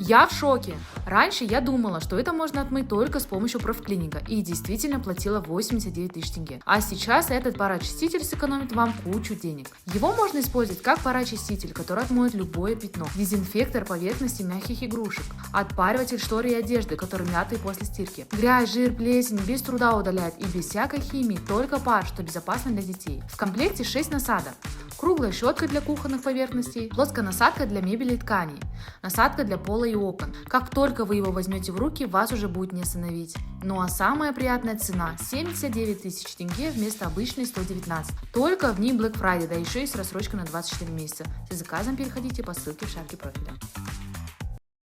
Я в шоке! Раньше я думала, что это можно отмыть только с помощью профклининга и действительно платила 89 тысяч тенге. А сейчас этот пароочиститель сэкономит вам кучу денег. Его можно использовать как пароочиститель, который отмоет любое пятно, дезинфектор поверхности мягких игрушек, отпариватель шторы и одежды, которые мятые после стирки. Грязь, жир, плесень без труда удаляет и без всякой химии, только пар, что безопасно для детей. В комплекте 6 насадок. Круглая щетка для кухонных поверхностей, плоская насадка для мебели и тканей, насадка для пола и окон. Как только вы его возьмете в руки, вас уже будет не остановить. Ну а самая приятная цена – 79 тысяч тенге вместо обычной 119. Только в дни Black Friday, да еще и с рассрочкой на 24 месяца. С заказом переходите по ссылке в шапке профиля.